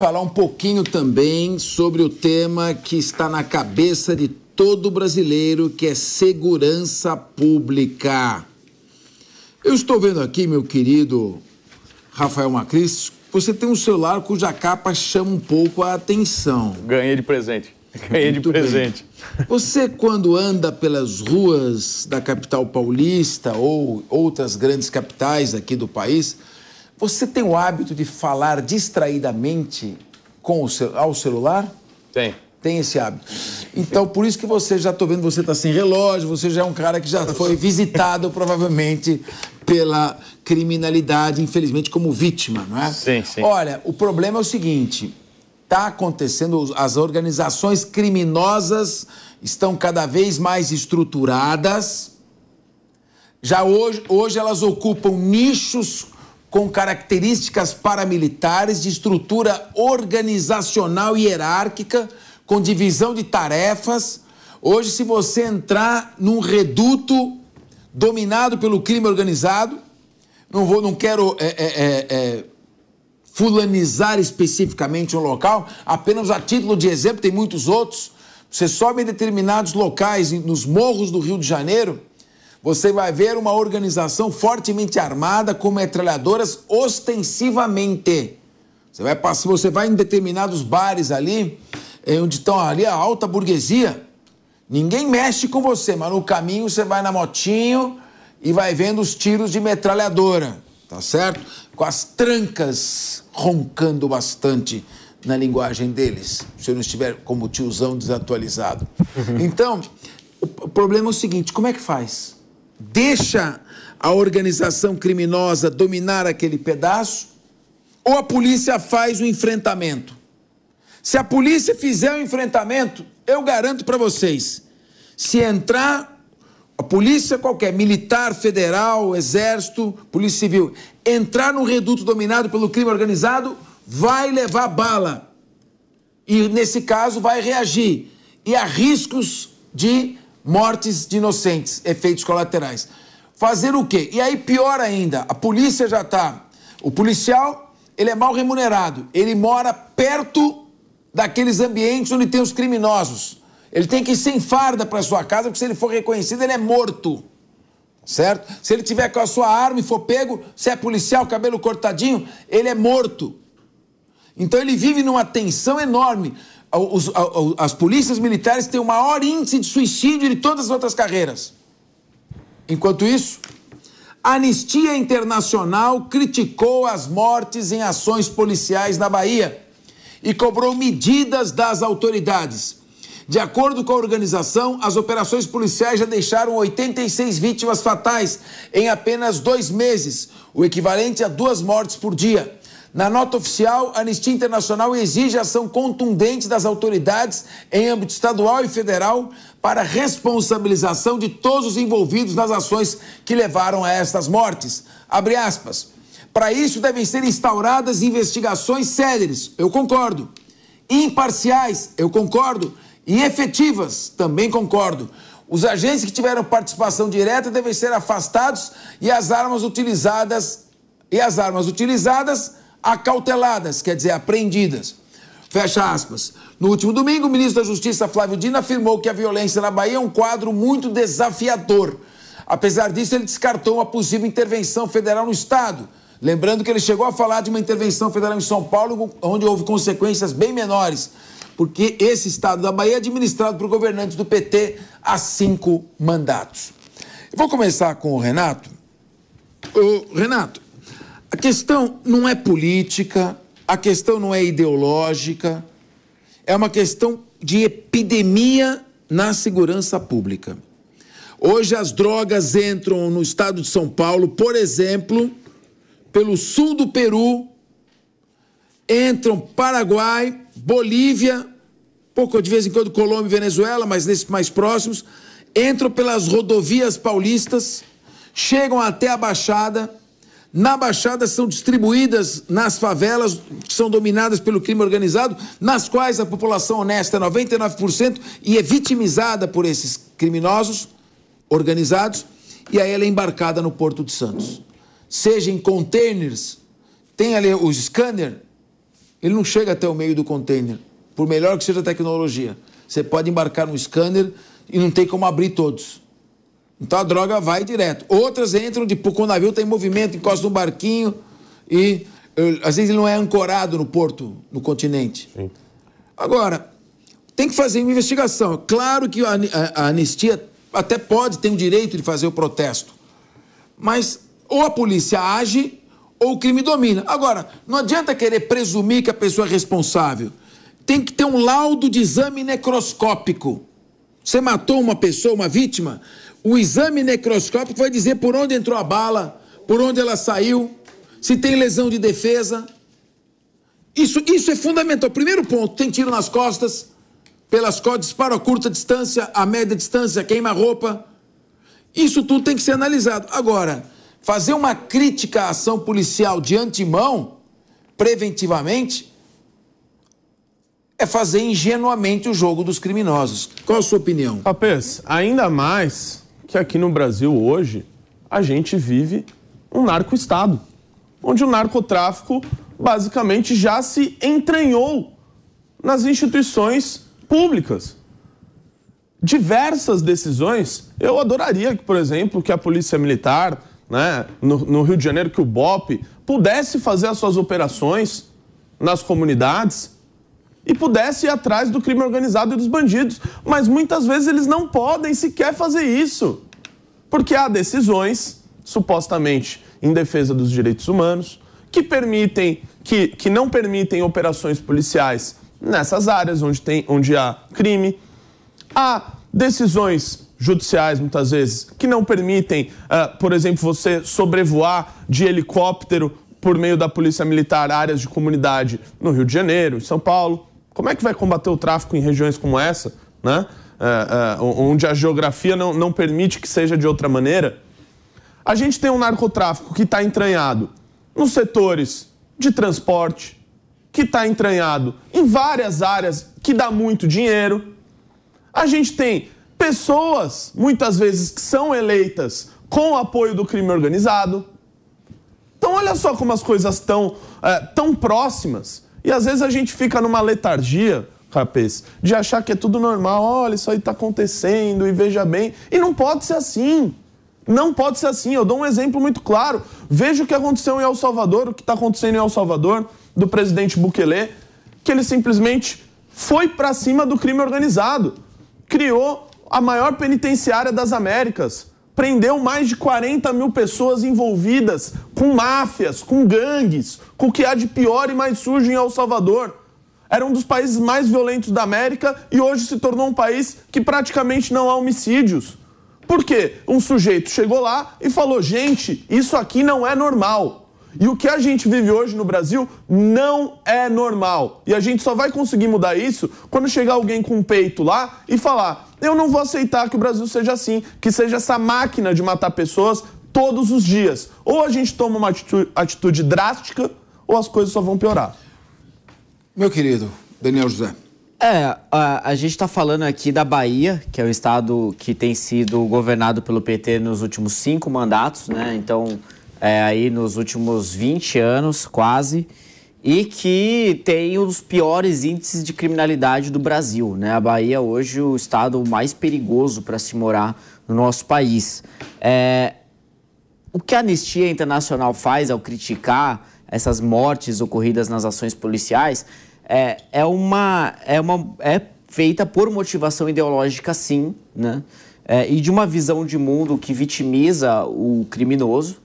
Falar um pouquinho também sobre o tema que está na cabeça de todo brasileiro, que é segurança pública. Eu estou vendo aqui, meu querido Rafael Macris, você tem um celular cuja capa chama um pouco a atenção. Ganhei de presente. Ganhei de presente. Você, quando anda pelas ruas da capital paulista ou outras grandes capitais aqui do país, você tem o hábito de falar distraidamente ao celular? Tem. Tem esse hábito. Então, por isso que você, já estou vendo, você está sem relógio, você já é um cara que já foi visitado, provavelmente, pela criminalidade, infelizmente, como vítima, não é? Sim, sim. Olha, o problema é o seguinte, está acontecendo, as organizações criminosas estão cada vez mais estruturadas, já hoje elas ocupam nichos com características paramilitares, de estrutura organizacional e hierárquica, com divisão de tarefas. Hoje, se você entrar num reduto dominado pelo crime organizado, não quero fulanizar especificamente um local, apenas a título de exemplo, tem muitos outros. Você sobe em determinados locais, nos morros do Rio de Janeiro, você vai ver uma organização fortemente armada com metralhadoras ostensivamente. Você vai em determinados bares ali, onde estão ali a alta burguesia, ninguém mexe com você, mas no caminho você vai na motinho e vai vendo os tiros de metralhadora, tá certo? Com as trancas roncando bastante na linguagem deles, se eu não estiver como tiozão desatualizado. Então, o problema é o seguinte, como é que faz? Deixa a organização criminosa dominar aquele pedaço ou a polícia faz o enfrentamento? Se a polícia fizer o enfrentamento, eu garanto para vocês, se entrar a polícia qualquer, militar, federal, exército, polícia civil, entrar num reduto dominado pelo crime organizado, vai levar bala. E nesse caso vai reagir. E há riscos de mortes de inocentes, efeitos colaterais. Fazer o quê? E aí, pior ainda, a polícia já está... O policial, ele é mal remunerado. Ele mora perto daqueles ambientes onde tem os criminosos. Ele tem que ir sem farda para sua casa, porque se ele for reconhecido, ele é morto. Certo? Se ele tiver com a sua arma e for pego, se é policial, cabelo cortadinho, ele é morto. Então ele vive numa tensão enorme. As polícias militares têm o maior índice de suicídio de todas as outras carreiras. Enquanto isso, a Anistia Internacional criticou as mortes em ações policiais na Bahia e cobrou medidas das autoridades. De acordo com a organização, as operações policiais já deixaram 86 vítimas fatais em apenas 2 meses, o equivalente a 2 mortes por dia. Na nota oficial, a Anistia Internacional exige ação contundente das autoridades em âmbito estadual e federal para responsabilização de todos os envolvidos nas ações que levaram a estas mortes. Abre aspas. Para isso devem ser instauradas investigações céleres, eu concordo. Imparciais, eu concordo. E efetivas, também concordo. Os agentes que tiveram participação direta devem ser afastados e as armas utilizadas acauteladas, quer dizer, apreendidas. Fecha aspas. No último domingo, o ministro da Justiça, Flávio Dino, afirmou que a violência na Bahia é um quadro muito desafiador. Apesar disso, ele descartou uma possível intervenção federal no estado. Lembrando que ele chegou a falar de uma intervenção federal em São Paulo, onde houve consequências bem menores, porque esse estado da Bahia é administrado por governantes do PT há 5 mandatos. Eu vou começar com o Renato. Renato, a questão não é política, a questão não é ideológica, é uma questão de epidemia na segurança pública. Hoje as drogas entram no estado de São Paulo, por exemplo, pelo sul do Peru, entram Paraguai, Bolívia, pouco de vez em quando Colômbia e Venezuela, mas nesses mais próximos, entram pelas rodovias paulistas, chegam até a Baixada. Na Baixada são distribuídas nas favelas, que são dominadas pelo crime organizado, nas quais a população honesta é 99% e é vitimizada por esses criminosos organizados, e aí ela é embarcada no Porto de Santos. Seja em containers, tem ali o scanner, Ele não chega até o meio do container, por melhor que seja a tecnologia. Você pode embarcar no scanner e não tem como abrir todos. Então a droga vai direto. Outras entram, quando o navio está em movimento, encosta no barquinho e às vezes ele não é ancorado no porto, no continente. Sim. Agora, tem que fazer uma investigação. Claro que a anistia até pode ter o direito de fazer o protesto, mas ou a polícia age ou o crime domina. Agora, não adianta querer presumir que a pessoa é responsável. Tem que ter um laudo de exame necroscópico. Você matou uma pessoa, uma vítima, o exame necroscópico vai dizer por onde entrou a bala, por onde ela saiu, se tem lesão de defesa. Isso é fundamental. Primeiro ponto, tem tiro nas costas, pelas costas, disparo a curta distância, a média distância, queima-roupa. Isso tudo tem que ser analisado. Agora, fazer uma crítica à ação policial de antemão, preventivamente, é fazer ingenuamente o jogo dos criminosos. Qual a sua opinião? Rapaz, ainda mais que aqui no Brasil hoje a gente vive um narco-estado, onde o narcotráfico basicamente já se entranhou nas instituições públicas. Diversas decisões, eu adoraria que, por exemplo, que a Polícia Militar, né, no Rio de Janeiro, que o BOPE pudesse fazer as suas operações nas comunidades e pudesse ir atrás do crime organizado e dos bandidos. Mas muitas vezes eles não podem sequer fazer isso, porque há decisões, supostamente em defesa dos direitos humanos, que não permitem operações policiais nessas áreas onde há crime. Há decisões judiciais, muitas vezes, que não permitem, por exemplo, você sobrevoar de helicóptero por meio da Polícia Militar áreas de comunidade no Rio de Janeiro, em São Paulo. Como é que vai combater o tráfico em regiões como essa, né? Onde a geografia não permite que seja de outra maneira? A gente tem um narcotráfico que está entranhado nos setores de transporte, que está entranhado em várias áreas que dá muito dinheiro. A gente tem pessoas, muitas vezes, que são eleitas com o apoio do crime organizado. Então, olha só como as coisas estão tão próximas. E, às vezes, a gente fica numa letargia, rapaz, de achar que é tudo normal. Olha, isso aí está acontecendo e veja bem. E não pode ser assim. Não pode ser assim. Eu dou um exemplo muito claro. Veja o que aconteceu em El Salvador, o que está acontecendo em El Salvador, do presidente Bukele, que ele simplesmente foi para cima do crime organizado. Criou a maior penitenciária das Américas. Prendeu mais de 40 mil pessoas envolvidas com máfias, com gangues, com o que há de pior e mais sujo em El Salvador. Era um dos países mais violentos da América e hoje se tornou um país que praticamente não há homicídios. Por quê? Um sujeito chegou lá e falou: gente, isso aqui não é normal. E o que a gente vive hoje no Brasil não é normal. E a gente só vai conseguir mudar isso quando chegar alguém com um peito lá e falar: eu não vou aceitar que o Brasil seja assim, que seja essa máquina de matar pessoas todos os dias. Ou a gente toma uma atitude drástica, ou as coisas só vão piorar. Meu querido Daniel José. A gente está falando aqui da Bahia, que é o estado que tem sido governado pelo PT nos últimos 5 mandatos, né? Então, aí nos últimos 20 anos, quase, e que tem um dos piores índices de criminalidade do Brasil, né? A Bahia hoje é o estado mais perigoso para se morar no nosso país. O que a Anistia Internacional faz ao criticar essas mortes ocorridas nas ações policiais é feita por motivação ideológica, sim, né? E de uma visão de mundo que vitimiza o criminoso.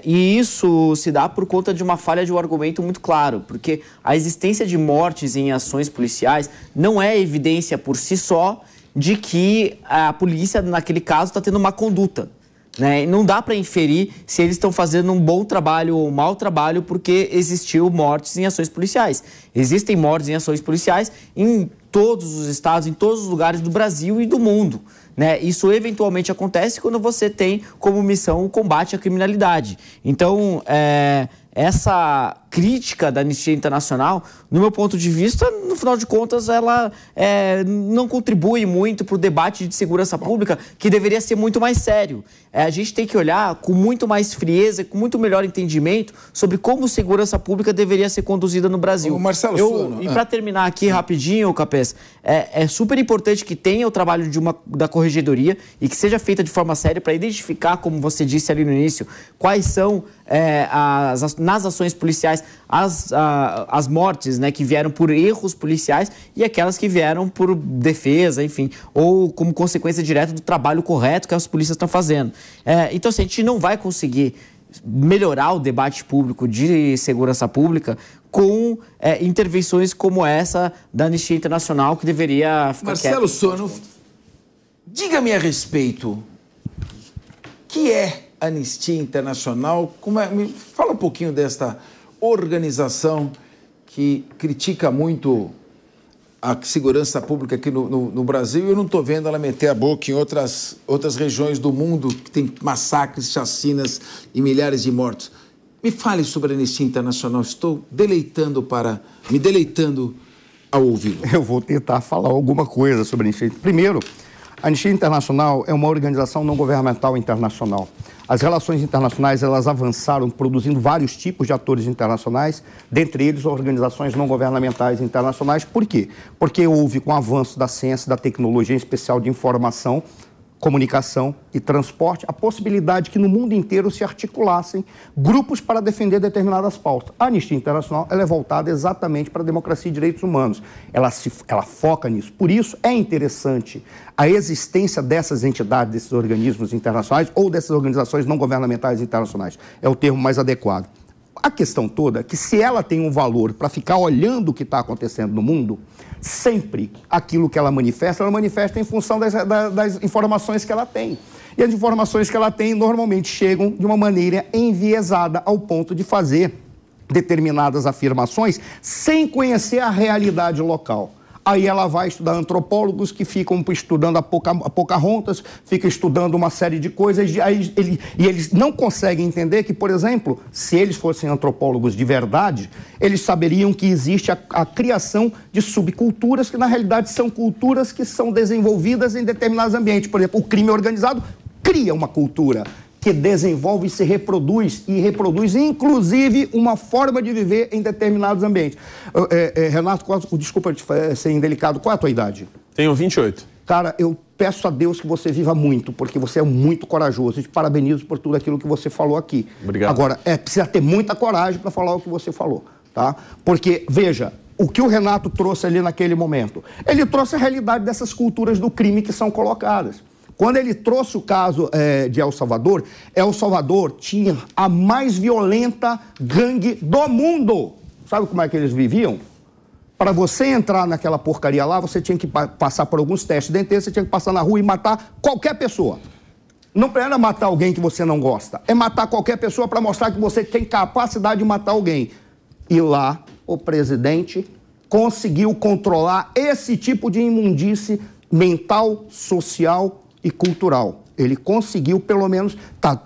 E isso se dá por conta de uma falha de um argumento muito claro, porque a existência de mortes em ações policiais não é evidência por si só de que a polícia, naquele caso, está tendo má conduta, né? Não dá para inferir se eles estão fazendo um bom trabalho ou um mau trabalho porque existiu mortes em ações policiais. Existem mortes em ações policiais em todos os estados, em todos os lugares do Brasil e do mundo, né? Isso eventualmente acontece quando você tem como missão o combate à criminalidade. Então, essa crítica da Anistia Internacional, no meu ponto de vista, no final de contas, ela não contribui muito para o debate de segurança pública, que deveria ser muito mais sério. A gente tem que olhar com muito mais frieza, com muito melhor entendimento sobre como segurança pública deveria ser conduzida no Brasil. Marcelo Suano. E para terminar aqui rapidinho, Capês, é super importante que tenha o trabalho da Corregedoria e que seja feita de forma séria para identificar, como você disse ali no início, quais são nas ações policiais as mortes, né, que vieram por erros policiais e aquelas que vieram por defesa, enfim, ou como consequência direta do trabalho correto que as polícias estão fazendo. Então, assim, a gente não vai conseguir melhorar o debate público de segurança pública com intervenções como essa da Anistia Internacional, que deveria ficar Marcelo Suano, diga-me a respeito, o que é Anistia Internacional? Me fala um pouquinho desta organização que critica muito a segurança pública aqui no Brasil. Eu não estou vendo ela meter a boca em outras regiões do mundo que tem massacres, chacinas e milhares de mortos. Me fale sobre a Anistia Internacional. Estou me deleitando ao ouvi-lo. Eu vou tentar falar alguma coisa sobre a Anistia. Primeiro, a Anistia Internacional é uma organização não governamental internacional. As relações internacionais, elas avançaram produzindo vários tipos de atores internacionais, dentre eles organizações não governamentais internacionais. Por quê? Porque houve, com o avanço da ciência, da tecnologia, em especial de informação, comunicação e transporte, a possibilidade que no mundo inteiro se articulassem grupos para defender determinadas pautas. A Anistia Internacional, ela é voltada exatamente para a democracia e direitos humanos. Ela foca nisso. Por isso, é interessante a existência dessas entidades, desses organismos internacionais ou dessas organizações não governamentais internacionais. É o termo mais adequado. A questão toda é que, se ela tem um valor para ficar olhando o que está acontecendo no mundo, sempre aquilo que ela manifesta em função das informações que ela tem. E as informações que ela tem normalmente chegam de uma maneira enviesada ao ponto de fazer determinadas afirmações sem conhecer a realidade local. Aí ela vai estudar antropólogos que ficam estudando a Pocahontas, ficam estudando uma série de coisas, e eles não conseguem entender que, por exemplo, se eles fossem antropólogos de verdade, eles saberiam que existe a criação de subculturas, que na realidade são culturas que são desenvolvidas em determinados ambientes. Por exemplo, o crime organizado cria uma cultura que desenvolve e se reproduz, inclusive, uma forma de viver em determinados ambientes. Renato, desculpa ser indelicado, qual é a tua idade? Tenho 28. Cara, eu peço a Deus que você viva muito, porque você é muito corajoso. E te parabenizo por tudo aquilo que você falou aqui. Obrigado. Agora, precisa ter muita coragem para falar o que você falou, tá? Porque, veja, o que o Renato trouxe ali naquele momento, ele trouxe a realidade dessas culturas do crime que são colocadas. Quando ele trouxe o caso de El Salvador tinha a mais violenta gangue do mundo. Sabe como é que eles viviam? Para você entrar naquela porcaria lá, você tinha que passar por alguns testes dentários, você tinha que passar na rua e matar qualquer pessoa. Não era matar alguém que você não gosta, é matar qualquer pessoa para mostrar que você tem capacidade de matar alguém. E lá, o presidente conseguiu controlar esse tipo de imundície mental, social e cultural. Ele conseguiu, pelo menos,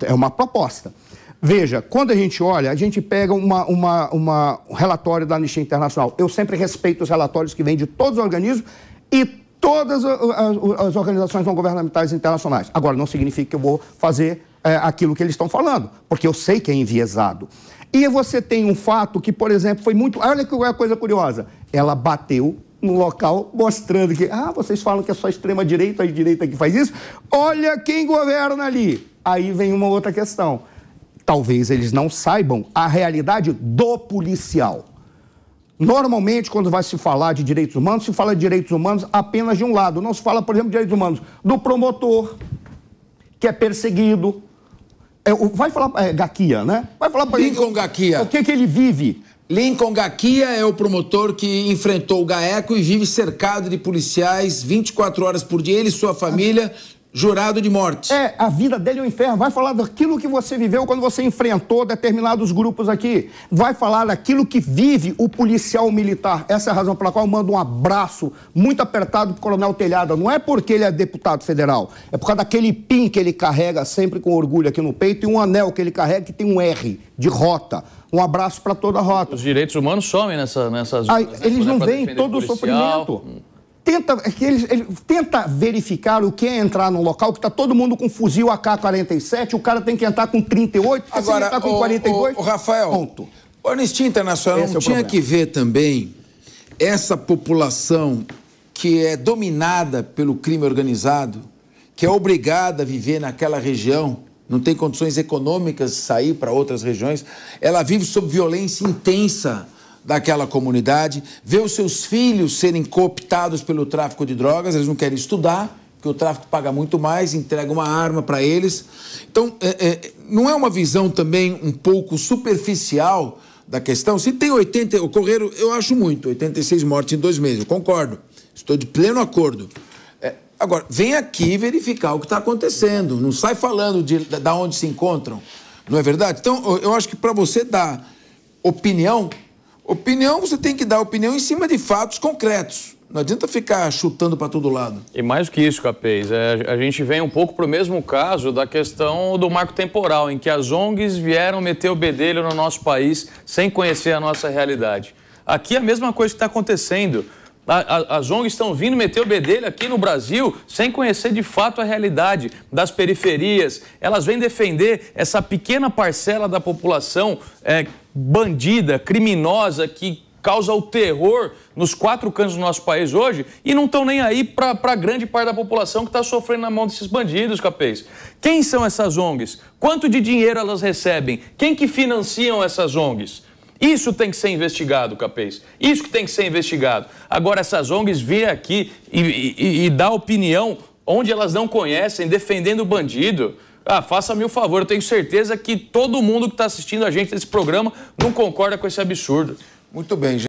é uma proposta. Veja, quando a gente olha, a gente pega um relatório da Anistia Internacional. Eu sempre respeito os relatórios que vêm de todos os organismos e todas as organizações não governamentais internacionais. Agora, não significa que eu vou fazer aquilo que eles estão falando, porque eu sei que é enviesado. E você tem um fato que, por exemplo, foi muito... Olha que coisa curiosa. Ela bateu no local, mostrando que, vocês falam que é só extrema-direita, a direita que faz isso. Olha quem governa ali. Aí vem uma outra questão. Talvez eles não saibam a realidade do policial. Normalmente, quando vai se falar de direitos humanos, se fala de direitos humanos apenas de um lado. Não se fala, por exemplo, de direitos humanos do promotor, que é perseguido. Vai falar Gaquia, né? Vai falar para Lincoln Gaquia. O que ele vive. Lincoln Gaquia é o promotor que enfrentou o GAECO e vive cercado de policiais 24 horas por dia, ele e sua família, jurado de morte. A vida dele é um inferno. Vai falar daquilo que você viveu quando você enfrentou determinados grupos aqui. Vai falar daquilo que vive o policial militar. Essa é a razão pela qual eu mando um abraço muito apertado pro Coronel Telhada. Não é porque ele é deputado federal, é por causa daquele PIN que ele carrega sempre com orgulho aqui no peito e um anel que ele carrega que tem um R de rota. Um abraço para toda a rota. Os direitos humanos somem nessas zonas. Eles não veem todo o sofrimento. Tenta verificar o que é entrar num local que está todo mundo com fuzil AK-47, o cara tem que entrar com 38, agora tá com 42. Rafael, ponto. O Anistia Internacional não tinha que ver também essa população que é dominada pelo crime organizado, que é obrigada a viver naquela região, não tem condições econômicas de sair para outras regiões, ela vive sob violência intensa daquela comunidade, vê os seus filhos serem cooptados pelo tráfico de drogas, eles não querem estudar, porque o tráfico paga muito mais, entrega uma arma para eles. Então, não é uma visão também um pouco superficial da questão? Se tem 80, ocorreram, eu acho muito, 86 mortes em 2 meses, eu concordo, estou de pleno acordo. Agora, vem aqui verificar o que está acontecendo, não sai falando de onde se encontram, não é verdade? Então, eu acho que para você dar opinião, você tem que dar opinião em cima de fatos concretos. Não adianta ficar chutando para todo lado. E mais do que isso, Capês, a gente vem um pouco para o mesmo caso da questão do marco temporal, em que as ONGs vieram meter o bedelho no nosso país sem conhecer a nossa realidade. Aqui é a mesma coisa que está acontecendo. As ONGs estão vindo meter o bedelho aqui no Brasil sem conhecer de fato a realidade das periferias. Elas vêm defender essa pequena parcela da população bandida, criminosa, que causa o terror nos 4 cantos do nosso país hoje e não estão nem aí para grande parte da população que está sofrendo na mão desses bandidos, Capês. Quem são essas ONGs? Quanto de dinheiro elas recebem? Quem que financiam essas ONGs? Isso tem que ser investigado, Capês. Isso que tem que ser investigado. Agora, essas ONGs virem aqui e dar opinião onde elas não conhecem, defendendo o bandido. Faça-me o favor, eu tenho certeza que todo mundo que está assistindo a gente nesse programa não concorda com esse absurdo. Muito bem, gente.